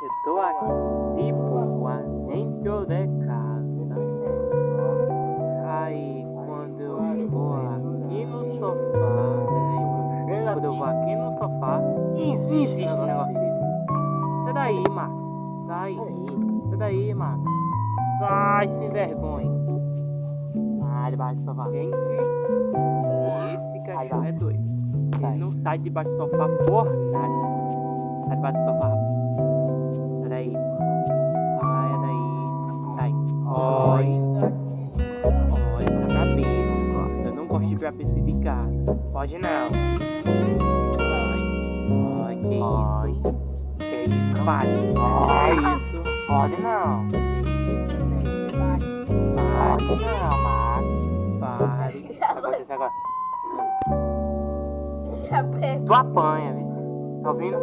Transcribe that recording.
Eu tô aqui de boa, dentro de casa. Aí quando eu vou aqui no sofá, quando eu vou aqui no sofá, existe um negócio desse. Sai daí, Max. Sai daí, Max. Sai sem vergonha. Sai debaixo do sofá. Quem que esse cachorro é doido? Ele não sai debaixo do sofá por nada. Sai debaixo do sofá. Sai daí. Sai daí. Sai. Olha. Olha essa cabeça. Eu não gosto de cabeça de casa. Pode não. Ai, que isso? Que isso, pare. Que isso? Pode não. Pode não, Max. Pare. O que aconteceu agora? Tu apanha, viu? Tá ouvindo?